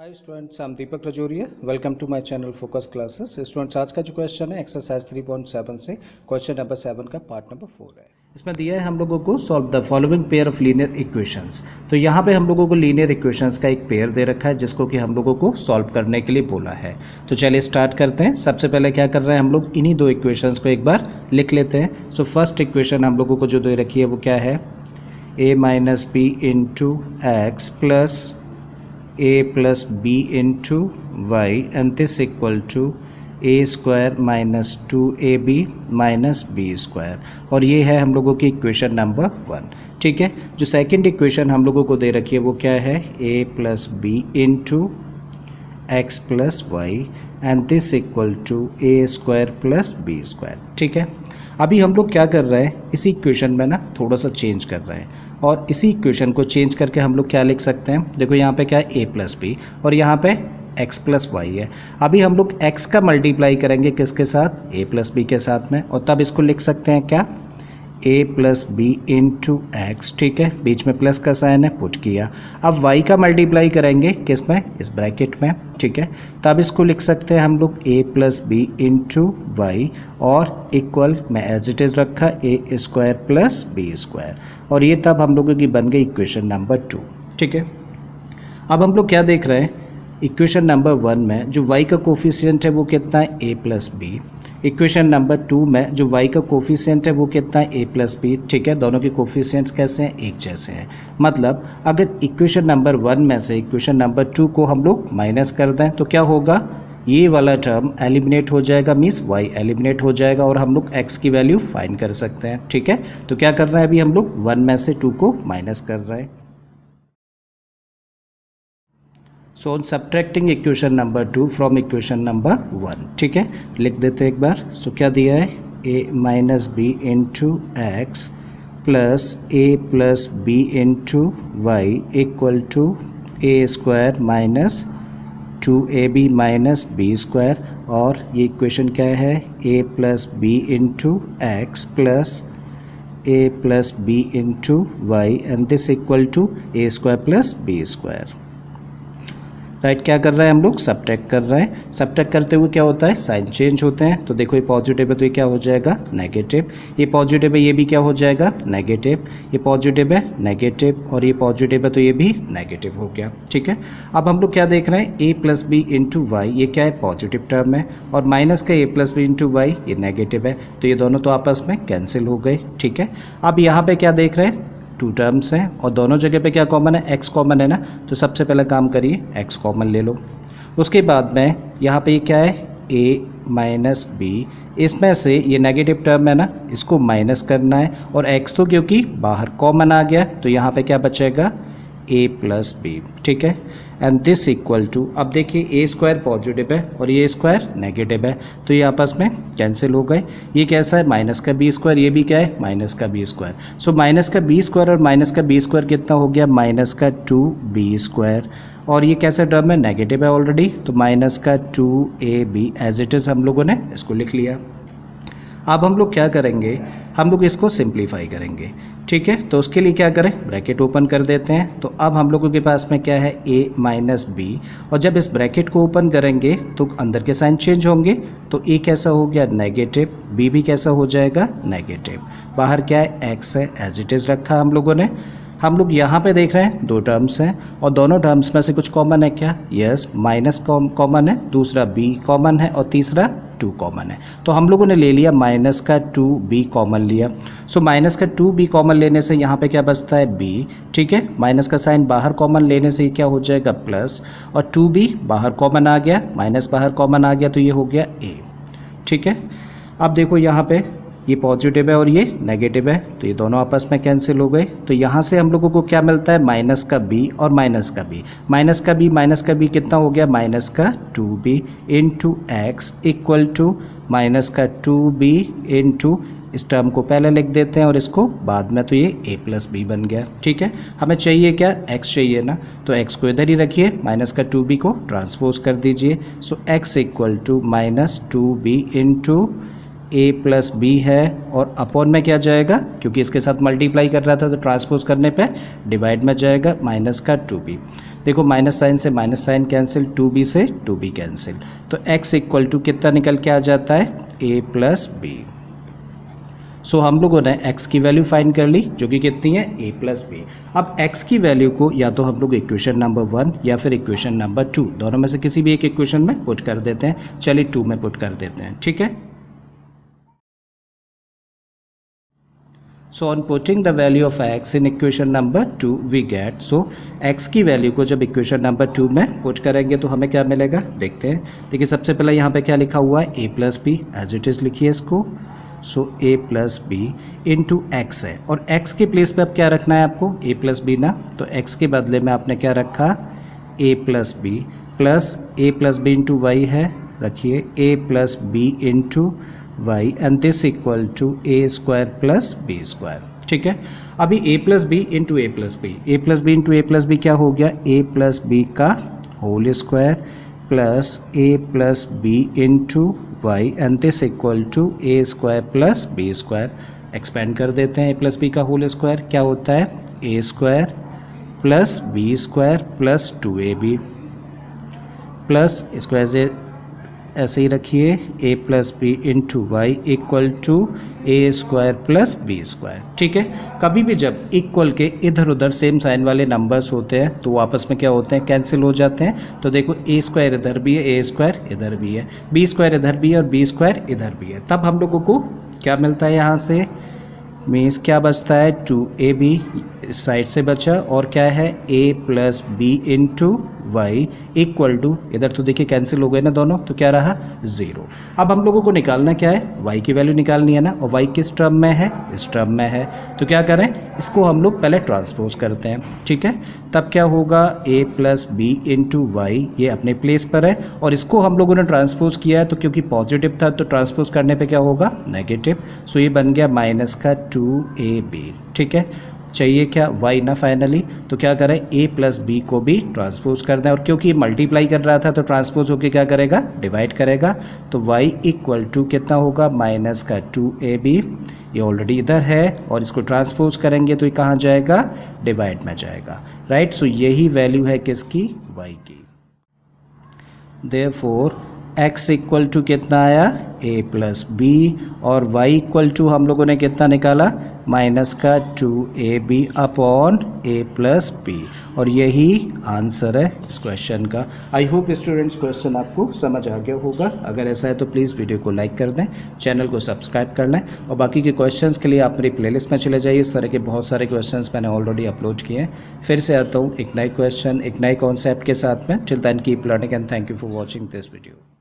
Hi students, I am Deepak Rajoria. Welcome to my channel focus classes. Students, आज का जो question है एक्सरसाइज 3.7 से क्वेश्चन नंबर 7 का पार्ट नंबर 4 है। इसमें दिया है हम लोगों को solve the following pair of linear equations. तो यहाँ पे हम लोगों को लीनियर इक्वेशंस का एक पेयर दे रखा है जिसको कि हम लोगों को सॉल्व करने के लिए बोला है। तो चलिए स्टार्ट करते हैं। सबसे पहले क्या कर रहे हैं हम लोग, इन्हीं दो इक्वेशंस को एक बार लिख लेते हैं। सो फर्स्ट इक्वेशन हम लोगों को जो दे रखी है वो क्या है, a minus b into x plus a plus b into y and this equal to a square minus 2ab minus b square। और ये है हम लोगों की इक्वेशन नंबर 1। ठीक है, जो सेकंड इक्वेशन हम लोगों को दे रखी है वो क्या है, a plus b into x plus y and this equal to a square plus b square। ठीक है, अभी हम लोग क्या कर रहे हैं, इसी इक्वेशन में ना थोड़ा सा चेंज कर रहे हैं और इसी इक्वेशन को चेंज करके हम लोग क्या लिख सकते हैं। देखो यहाँ पे क्या है, a प्लस बी और यहाँ पे x प्लस वाई है। अभी हम लोग x का मल्टीप्लाई करेंगे किसके साथ, a प्लस बी के साथ में, और तब इसको लिख सकते हैं क्या, a plus b into x. ठीक है, बीच में प्लस का साइन है, पुट किया। अब y का मल्टीप्लाई करेंगे किस में, इस ब्रैकेट में। ठीक है, तब इसको लिख सकते हैं हम लोग a plus b into y और इक्वल में एज इट इज़ रखा a square plus b square, और ये तब हम लोगों की बन गई इक्वेशन नंबर 2। ठीक है, अब हम लोग क्या देख रहे हैं, इक्वेशन नंबर 1 में जो y का कोफिशिएंट है वो कितना है, a plus b. Equation number 2 में जो y का कोफिशिएंट है वो कितना है, a प्लस बी। ठीक है, दोनों के कोफिशिएंट्स कैसे हैं, एक जैसे हैं। मतलब अगर इक्वेशन नंबर 1 में से इक्वेशन नंबर 2 को हम लोग माइनस कर दें तो क्या होगा, ये वाला टर्म एलिमिनेट हो जाएगा, मीन्स y एलिमिनेट हो जाएगा और हम लोग x की वैल्यू फाइंड कर सकते हैं। ठीक है, तो क्या कर रहे हैं, अभी हम लोग 1 में से 2 को माइनस कर रहे हैं। So on subtracting equation number 2 from equation number 1। ठीक है, लिख देते हैं एक बार। सो क्या दिया है, a minus b into x plus a plus b into y equal to a square minus 2ab minus b square. और ये इक्वेशन क्या है, a plus b into x plus a plus b into y and this equal to a square plus b square. Right, क्या कर रहे हैं हम लोग, सब्ट्रैक्ट कर रहे हैं। सब्ट्रैक्ट करते हुए क्या होता है, साइन चेंज होते हैं। तो देखो ये पॉजिटिव है तो ये क्या हो जाएगा, नेगेटिव। ये पॉजिटिव है, ये भी क्या हो जाएगा, नेगेटिव। ये पॉजिटिव है, नेगेटिव, और ये पॉजिटिव है तो ये भी नेगेटिव हो गया। ठीक है, अब हम लोग क्या देख रहे हैं, a plus b into y, ये क्या है, पॉजिटिव टर्म है, और माइनस का a plus b into y ये नेगेटिव है, तो ये दोनों तो आपस में कैंसिल हो गए। ठीक है, अब यहाँ पे क्या देख रहे हैं, 2 टर्म्स हैं और दोनों जगह पे क्या कॉमन है, x कॉमन है ना। तो सबसे पहले काम करिए, x कॉमन ले लो। उसके बाद में यहाँ पे क्या है, a माइनस बी, इसमें से ये नेगेटिव टर्म है ना, इसको माइनस करना है, और x तो क्योंकि बाहर कॉमन आ गया तो यहाँ पे क्या बचेगा, a प्लस बी। ठीक है, एंड दिस इक्वल टू, अब देखिए a स्क्वायर पॉजिटिव है और ये स्क्वायर नेगेटिव है तो ये आपस में कैंसिल हो गए। ये कैसा है, माइनस का बी स्क्वायर, ये भी क्या है, माइनस का बी स्क्वायर। सो माइनस का बी स्क्वायर और माइनस का बी स्क्वायर कितना हो गया, माइनस का 2b स्क्वायर, और ये कैसा टर्म है, नेगेटिव है ऑलरेडी, तो माइनस का 2ab एज इट इज़ हम लोगों ने इसको लिख लिया। अब हम लोग क्या करेंगे, हम लोग इसको सिंप्लीफाई करेंगे। ठीक है, तो उसके लिए क्या करें, ब्रैकेट ओपन कर देते हैं। तो अब हम लोगों के पास में क्या है, a माइनस बी, और जब इस ब्रैकेट को ओपन करेंगे तो अंदर के साइन चेंज होंगे। तो a कैसा हो गया, नेगेटिव, b भी कैसा हो जाएगा, नेगेटिव। बाहर क्या है, x है, एज इट इज़ रखा हम लोगों ने। हम लोग यहाँ पे देख रहे हैं 2 टर्म्स हैं और दोनों टर्म्स में से कुछ कॉमन है क्या, यस, माइनस कॉमन है, दूसरा b कॉमन है और तीसरा 2 कॉमन है। तो हम लोगों ने ले लिया माइनस का 2b कॉमन लिया। सो माइनस का 2b कॉमन लेने से यहाँ पे क्या बचता है, b। ठीक है, माइनस का साइन बाहर कॉमन लेने से क्या हो जाएगा, प्लस, और 2b बाहर कॉमन आ गया, माइनस बाहर कॉमन आ गया तो ये हो गया a। ठीक है, अब देखो यहाँ पे ये पॉजिटिव है और ये नेगेटिव है तो ये दोनों आपस में कैंसिल हो गए। तो यहाँ से हम लोगों को क्या मिलता है, माइनस का b और माइनस का b। माइनस का b कितना हो गया, माइनस का 2b into x equal to minus का 2b इंटू, इस टर्म को पहले लिख देते हैं और इसको बाद में, तो ये a प्लस बी बन गया। ठीक है, हमें चाहिए क्या, x चाहिए ना, तो x को इधर ही रखिए, माइनस का 2b को ट्रांसपोज कर दीजिए। So x equal to minus 2b into a plus b है, और अपॉन में क्या जाएगा, क्योंकि इसके साथ मल्टीप्लाई कर रहा था तो ट्रांसपोज करने पे डिवाइड में जाएगा, माइनस का 2b। देखो माइनस साइन से माइनस साइन कैंसिल, 2b से 2b कैंसिल, तो x इक्वल टू कितना निकल के आ जाता है, a प्लस बी। सो हम लोगों ने x की वैल्यू फाइंड कर ली जो कि कितनी है, a प्लस बी। अब x की वैल्यू को या तो हम लोग इक्वेशन नंबर 1 या फिर इक्वेशन नंबर 2 दोनों में से किसी भी एक इक्वेशन में पुट कर देते हैं। चलिए 2 में पुट कर देते हैं, ठीक है। So on putting the value of x in equation number 2 we get, so x की वैल्यू को जब इक्वेशन नंबर 2 में पुट करेंगे तो हमें क्या मिलेगा, देखते हैं। देखिए सबसे पहले यहाँ पे क्या लिखा हुआ है, a plus b, as it is लिखिए इसको। So a plus b into x है, और x के प्लेस पे अब क्या रखना है आपको, a प्लस बी ना, तो x के बदले में आपने क्या रखा, a plus b into y है, रखिए a plus b into y and this equal to a square plus b square, ठीक है। अभी a plus b into a plus b, a plus b into a plus b क्या हो गया, a plus b का whole square plus a plus b into y and this equal to a square plus b square. Expand कर देते हैं, a plus b का whole square क्या होता है, a square plus b square plus 2ab plus इसको ऐसे ही रखिए, a plus b into y equal to a square plus b square, ठीक है। कभी भी जब इक्वल के इधर उधर सेम साइन वाले नंबर्स होते हैं तो वो आपस में क्या होते हैं, कैंसिल हो जाते हैं। तो देखो a स्क्वायर इधर भी है, a स्क्वायर इधर भी है, b स्क्वायर इधर भी है और b स्क्वायर इधर भी है। तब हम लोगों को क्या मिलता है, यहाँ से मीन्स क्या बचता है, 2ab इस साइड से बचा, और क्या है a plus b into y equal to, इधर तो देखिए कैंसिल हो गए ना दोनों, तो क्या रहा 0। अब हम लोगों को निकालना क्या है, y की वैल्यू निकालनी है ना, और y किस टर्म में है, इस टर्म में है। तो क्या करें, इसको हम लोग पहले ट्रांसपोज करते हैं, ठीक है। तब क्या होगा, a plus b into y, ये अपने प्लेस पर है, और इसको हम लोगों ने ट्रांसपोज किया है तो क्योंकि पॉजिटिव था तो ट्रांसपोज करने पर क्या होगा, नेगेटिव। सो ये बन गया माइनस का 2ab, ठीक है। चाहिए क्या, y ना फाइनली, तो क्या करें, a प्लस बी को भी ट्रांसपोज कर दें, और क्योंकि मल्टीप्लाई कर रहा था तो ट्रांसपोज होकर क्या करेगा, डिवाइड करेगा। तो y इक्वल टू कितना होगा, माइनस का 2ab, ये ऑलरेडी इधर है, और इसको ट्रांसपोज करेंगे तो ये कहाँ जाएगा, डिवाइड में जाएगा, राइट। सो यही वैल्यू है किसकी, y की। देयरफॉर x इक्वल टू कितना आया, a प्लस बी, और y इक्वल टू हम लोगों ने कितना निकाला, माइनस का 2ab upon a plus B, और यही आंसर है इस क्वेश्चन का। आई होप स्टूडेंट्स क्वेश्चन आपको समझ आ गया होगा। अगर ऐसा है तो प्लीज़ वीडियो को लाइक कर दें, चैनल को सब्सक्राइब कर लें, और बाकी के क्वेश्चंस के लिए आप मेरी प्लेलिस्ट में चले जाइए। इस तरह के बहुत सारे क्वेश्चंस मैंने ऑलरेडी अपलोड किए हैं। फिर से आता हूँ एक नए क्वेश्चन, एक नए कॉन्सेप्ट के साथ में। Till then keep learning and thank you for watching this video.